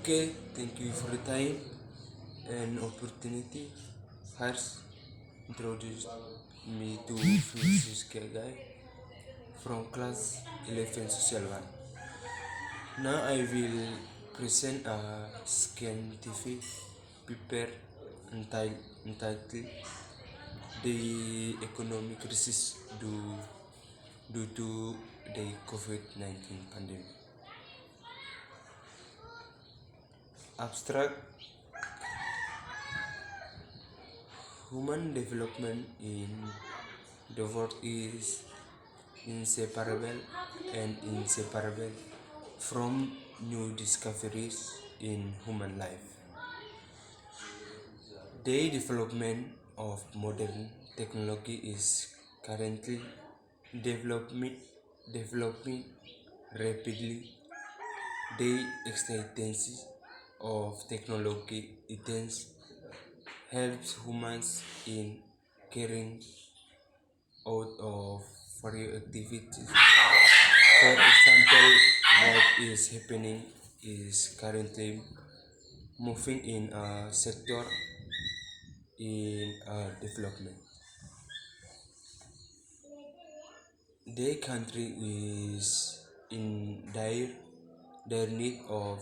Okay, thank you for the time and opportunity. First, introduce me to Francisca Guy from class 11 Social 1. Now I will present a scientific paper entitled The Economic Crisis due to the COVID-19 pandemic. Abstract: human development in the world is inseparable from new discoveries in human life. The development of modern technology is currently developing, developing rapidly. The existence of technology helps humans in carrying out of various activities. For example, what is happening is currently moving in a sector in development. The country is in dire need of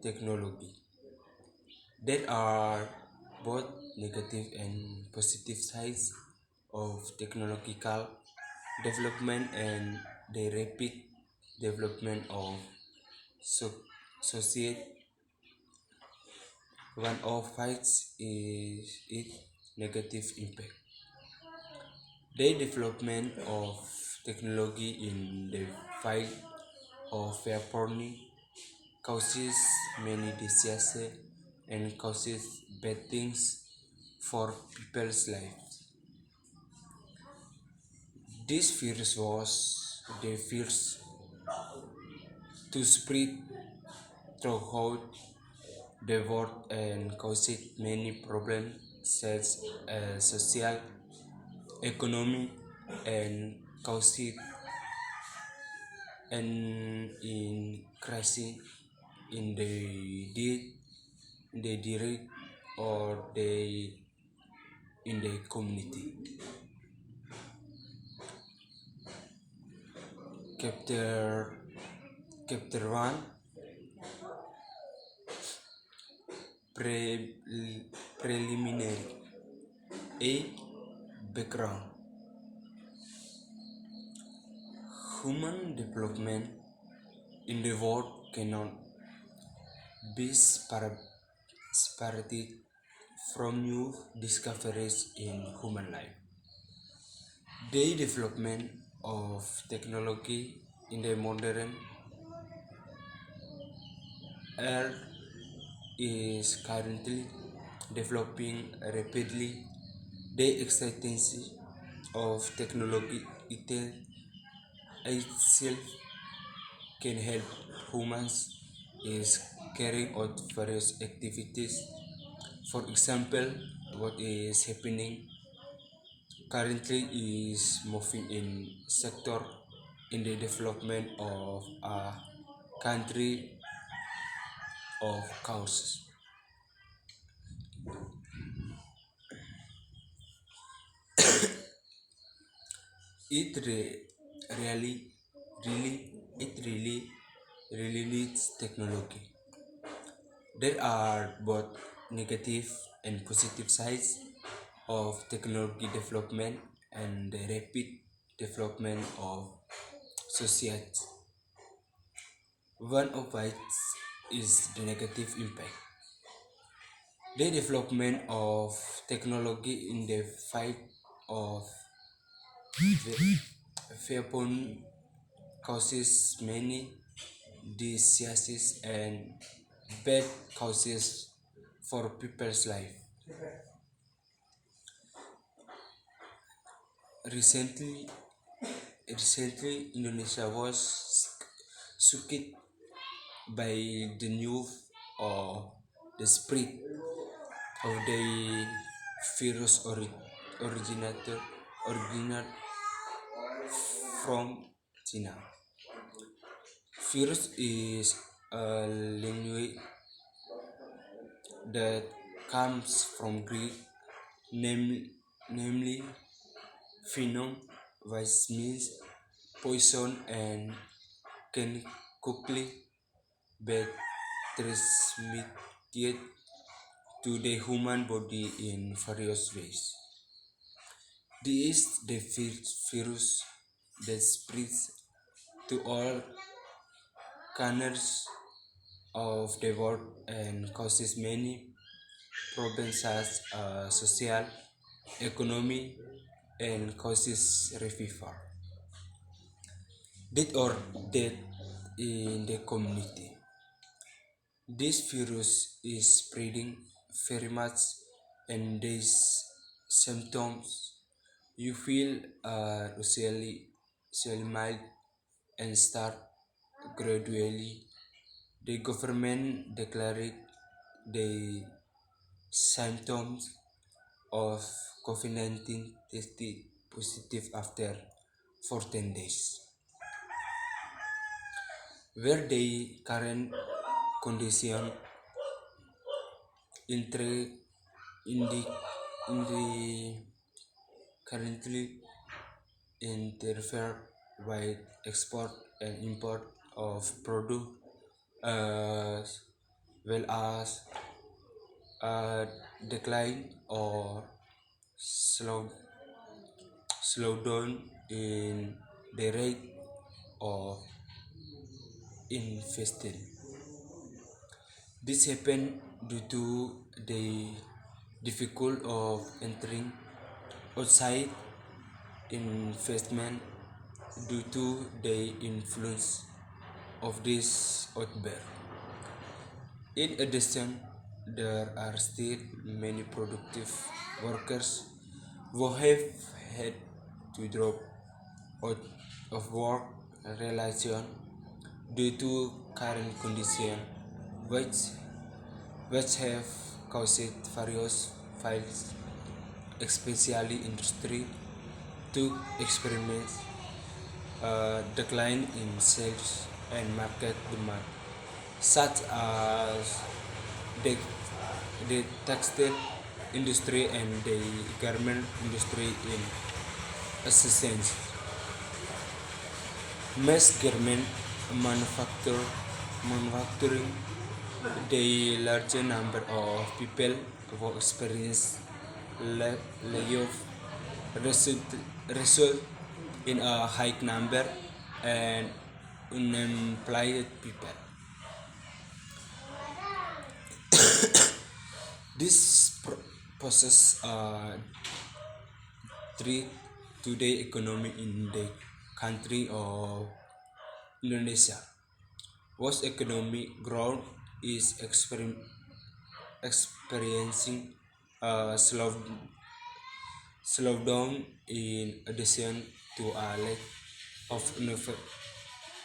technology. There are both negative and positive sides of technological development and the rapid development of so- society. One of which is its negative impact. The development of technology in the field of farming causes many diseases and causes bad things for people's lives. This virus was the first to spread throughout the world and caused many problems such as social, economic, and caused an increase in the direct or the in the community. Chapter Chapter 1: Preliminary. A background. Human development in the world cannot be separated from new discoveries in human life. The development of technology in the modern era is currently developing rapidly. The existence of technology itself can help humans is carrying out various activities. For example, what is happening currently is moving in sector in the development of a country of causes. It really, really needs technology. There are both negative and positive sides of technology development and the rapid development of society. One of which is the negative impact. The development of technology in the field of weapon causes many diseases and bad causes for people's life. Recently, Indonesia was shocked by the news of the spread of the virus originator original from China. Virus is a language that comes from Greek, namely phenom, which means poison and can quickly be transmitted to the human body in various ways. This is the virus that spreads to all corners of the world and causes many problems such as social, economy, and causes revival, death or death in the community. This virus is spreading very much, and these symptoms you feel are usually mild and start gradually. The government declared the symptoms of COVID-19 tested positive after 14 days, where the current condition in in the in the currently interfere with export and import of product as well as a decline or slow, slow down in the rate of infestation. This happened due to the difficult of entering outside investment due to the influence of this outbreak. In addition, there are still many productive workers who have had to drop out of work relation due to current conditions, which, which have caused various fields, especially industry, to experience a decline in sales and market demand, such as the, the textile industry and the garment industry in essence. Mass garment manufacturing, the larger number of people who experience layoff result, result in a high number and unemployed people. This poses a threat to the economy in the country of Indonesia, whose economic growth is experiencing a slowdown in addition to a lack of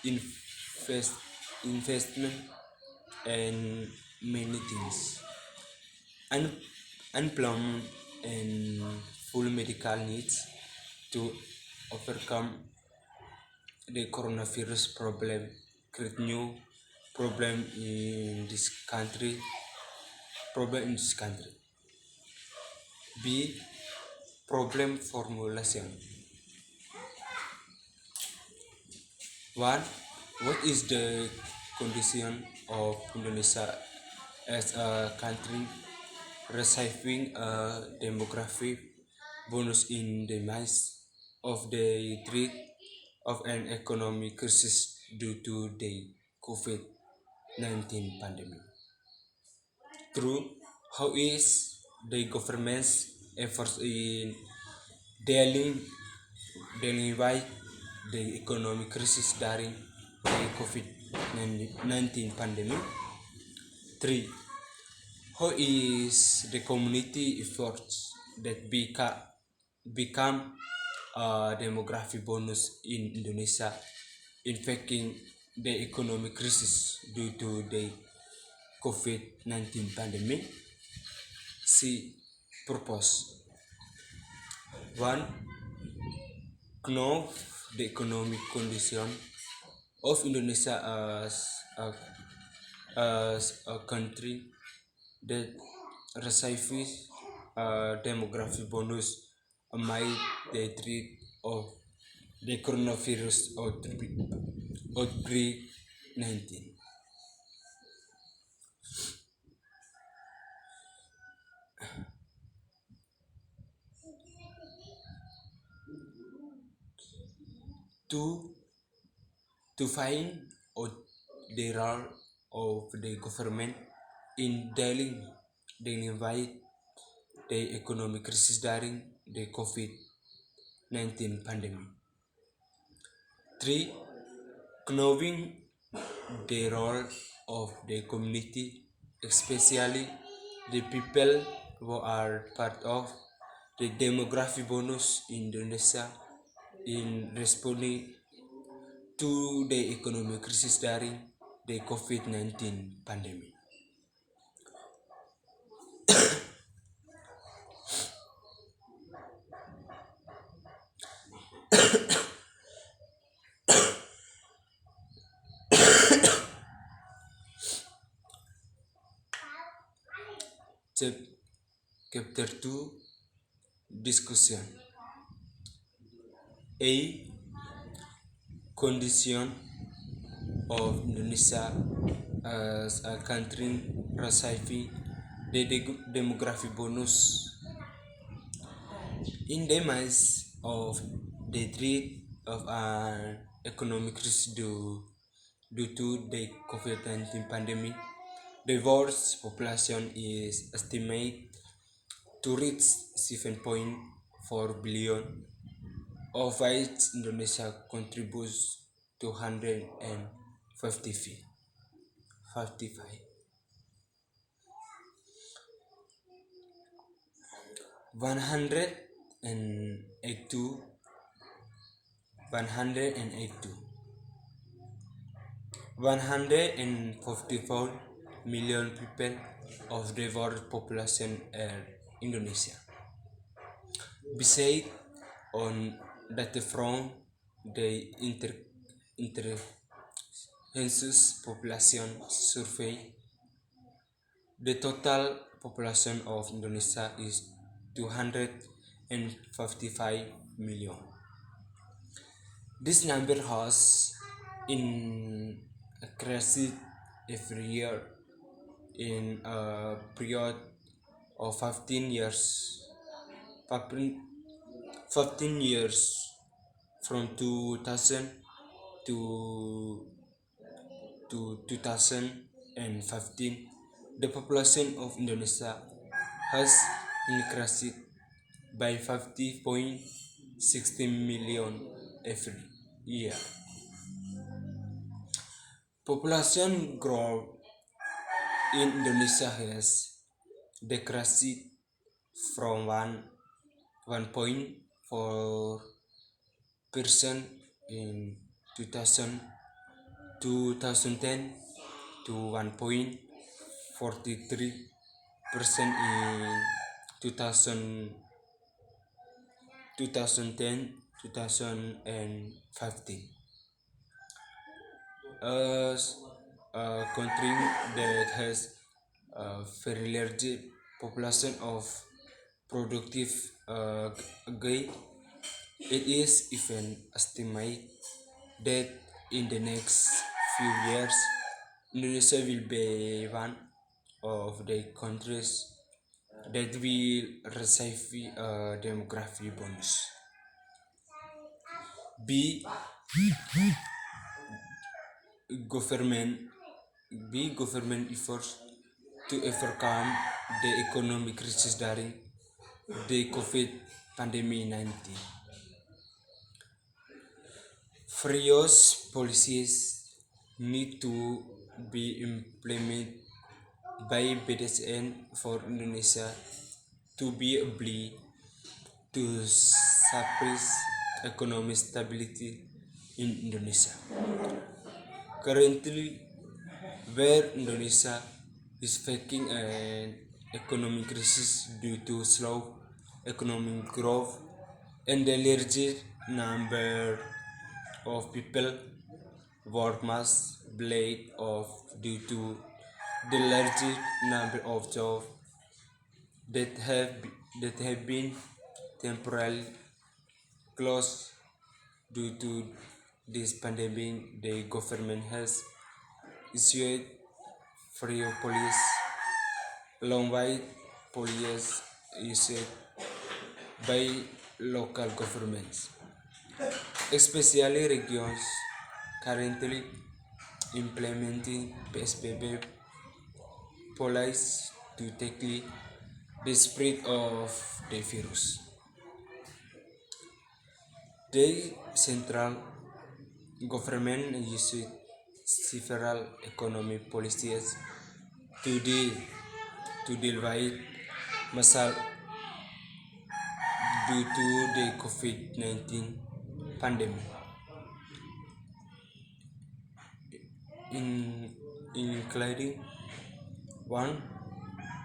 invest, investment and many things. Un- Unemployment and full medical needs to overcome the coronavirus problem create new country problem in this country. B. Problem formulation. One. What is the condition of Indonesia as a country receiving a demographic bonus in the midst of the threat of an economic crisis due to the COVID-19 pandemic? True, how is the government's efforts in dealing, dealing with the economic crisis during the COVID-19 pandemic? 3. How is the community efforts that become a demographic bonus in Indonesia infecting the economic crisis due to the COVID-19 pandemic? C. Purpose. 1. Know the economic condition of Indonesia as a as a country that receives a demographic bonus amid the threat of the coronavirus outbreak 19. To, to find out the role of the government in dealing with the economic crisis during the COVID-19 pandemic. 3. Knowing the role of the community, especially the people who are part of the demographic bonus in Indonesia in responding to the economic crisis during the COVID-19 pandemic. Chapter 2 Discussion. A. Condition of Indonesia as a country receiving the demographic bonus. In the midst of the threat of an economic crisis due to the COVID-19 pandemic, the world's population is estimated to reach 7.4 billion, of which Indonesia contributes 255. 182 154 million people of the world population are Indonesia. Besides, on data from the Census Population Survey, the total population of Indonesia is 255 million. This number has increased every year in a period of 15 years. 15 years from 2000 to 2015, the population of Indonesia has increased by 50.16 million every year. Population growth in Indonesia has decreased from 1.4% in 2010 to 1.43% in 2015. As a country that has a very large population of productive gay, it is even estimated that in the next few years, Indonesia will be one of the countries that will receive a demographic bonus. B. Government efforts to overcome the economic crisis during the COVID pandemic 19. Various policies need to be implemented by BDSN for Indonesia to be able to suppress economic stability in Indonesia. Currently, where Indonesia is facing an economic crisis due to slow economic growth and the larger number of people work mass blade off due to The largest number of jobs that that have been temporarily closed due to this pandemic, the government has issued free police alongside police issued by local governments, especially regions currently implementing PSBB policies to tackle the spread of the virus. The central government issued several economic policies to deal with masal due to the COVID-19 pandemic, in, including one,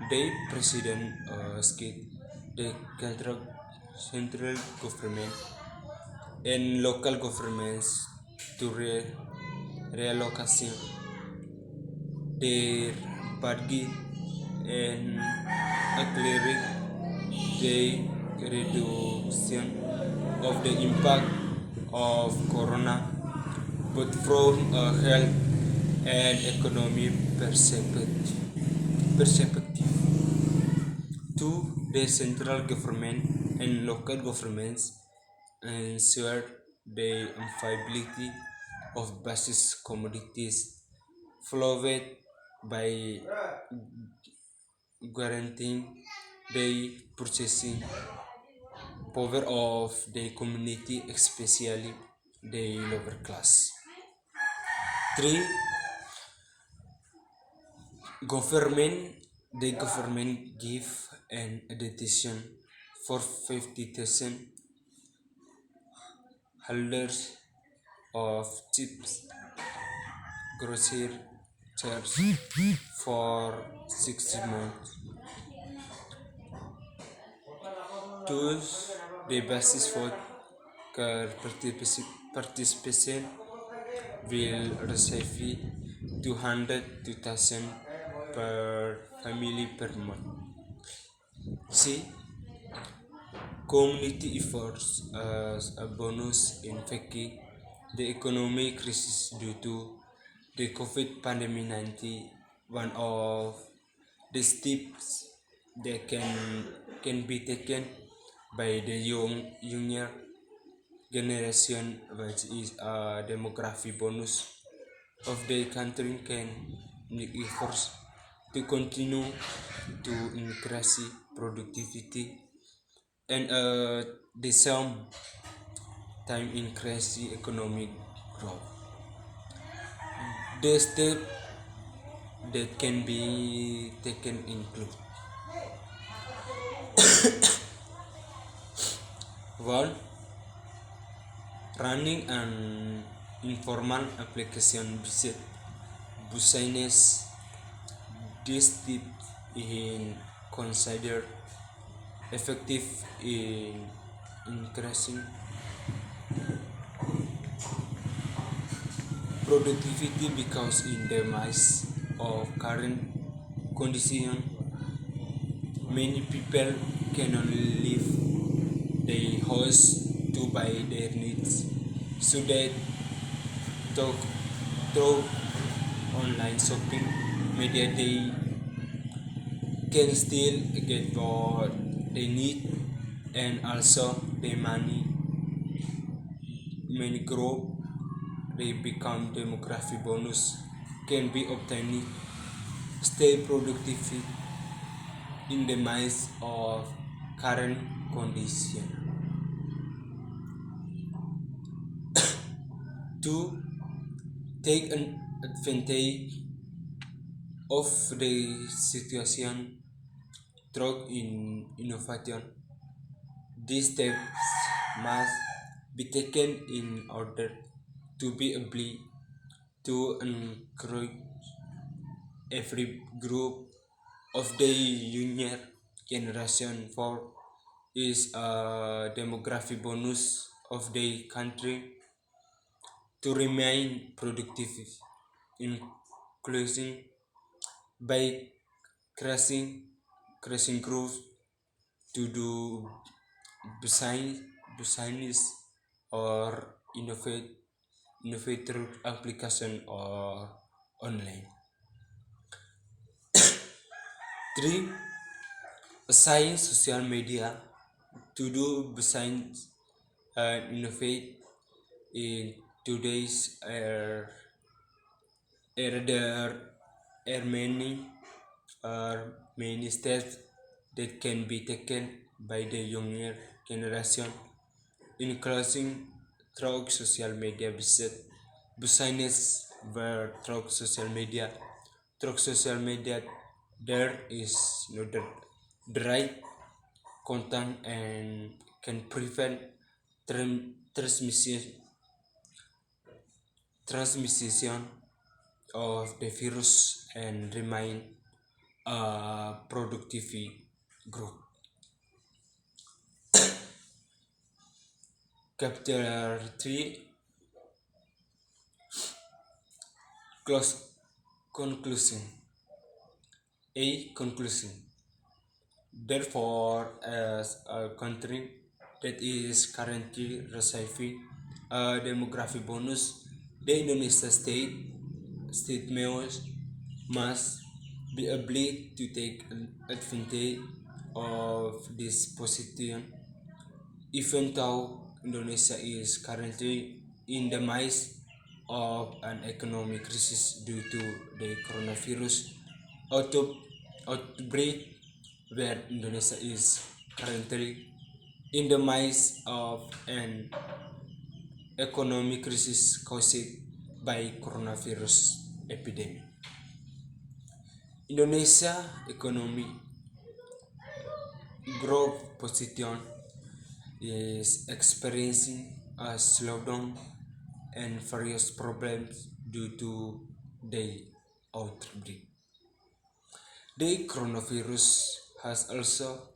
the president asked the central government and local governments to reallocate their budget and accelerate the reduction of the impact of corona, both from a health and economic perspective. Two, the central government and local governments ensure the availability of basic commodities flowed by guaranteeing the purchasing power of the community, especially the lower class. Three, government the government give an addition for 50,000 holders of chips grocery charge for 6 months. Thus, the basis for participation will receive 202,000 per family per month. C. Community efforts as a bonus in facing the economic crisis due to the COVID pandemic 19. One of the steps that can be taken by the younger generation, which is a demographic bonus of the country, can make efforts to continue to increase productivity and the same time increase economic growth. The step that can be taken include one, running an informal application business. This tip is considered effective in increasing productivity because in the midst of current conditions, many people cannot leave their house to buy their needs, so that through, through online shopping media they can still get what they need, and also the money many grow they become demographic bonus can be obtained stay productive in the midst of current condition. Two, take an advantage of the situation through in innovation. These steps must be taken in order to be able to encourage every group of the younger generation for is a demographic bonus of the country to remain productive, including by crashing crashing growth to do business business or innovative application or online. 3. Assign social media to do business and innovate in today's era. There are many steps that can be taken by the younger generation, including through social media business where through social media there is no the right content and can prevent transmission of the virus and remain a productive group. Chapter 3. Close conclusion. Conclusion. Therefore, as a country that is currently receiving a demographic bonus, the Indonesia state must be able to take advantage of this position, even though Indonesia is currently in the midst of an economic crisis due to the coronavirus outbreak, where Indonesia is currently in the midst of an economic crisis caused by coronavirus epidemic. Indonesia economy growth position is experiencing a slowdown and various problems due to the outbreak. The coronavirus has also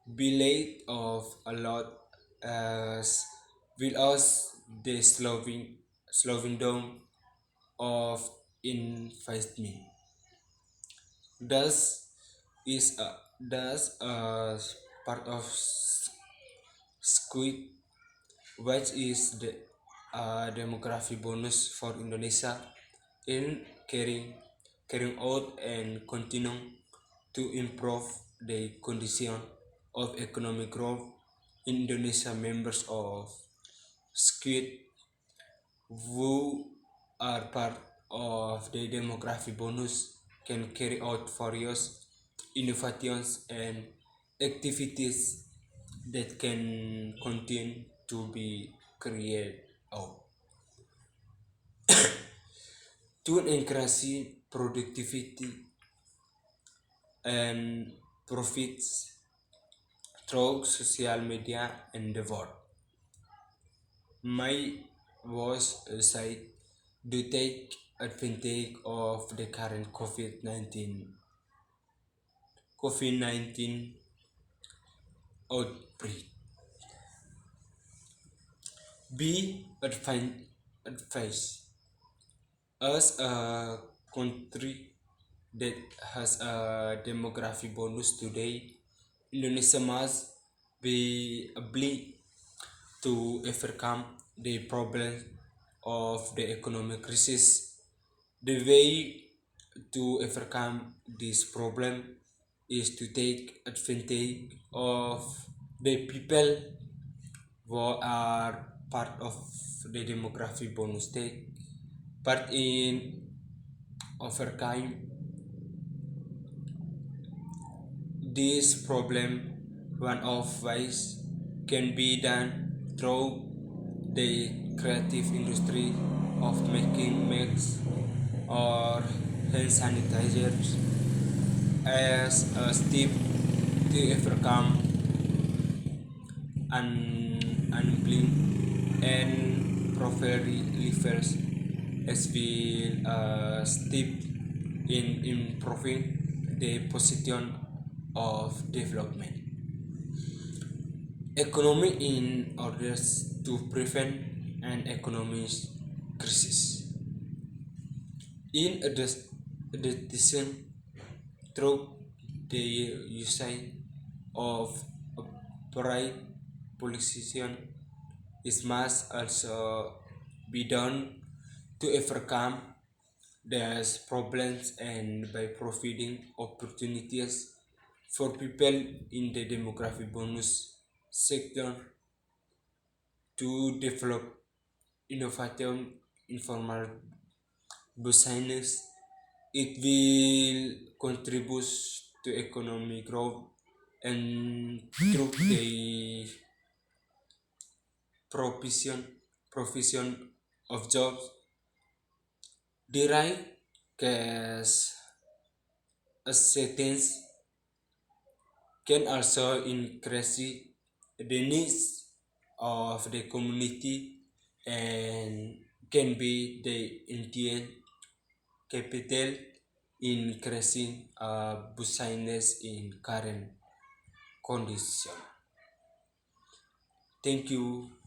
been laid off a lot as well as the slowing down of investment. Thus thus part of Squid, which is the demographic bonus for Indonesia in carrying out and continuing to improve the condition of economic growth in Indonesia. Members of Squid who are part of the demographic bonus can carry out various innovations and activities that can continue to be carried out to increase productivity and profits through social media and the world. My was side to take advantage of the current COVID-19 outbreak. Be advised as a country that has a demographic bonus today. Indonesia must be able to overcome the problem of the economic crisis. The way to overcome this problem is to take advantage of the people who are part of the demographic bonus, take part in overcome this problem. One of ways can be done through the creative industry of making masks or hand sanitizers as a step to overcome unemployment and poverty levels, as well as step in improving the position of development economy in order to prevent an economic crisis. In addition, through the usage of a bright politician. It must also be done to overcome these problems and by providing opportunities for people in the demographic bonus sector to develop innovative informal business. It will contribute to economic growth and through the provision provision of jobs. The right cash acceptance can also increase the needs of the community and can be the Indian capital in increasing business in current condition. Thank you.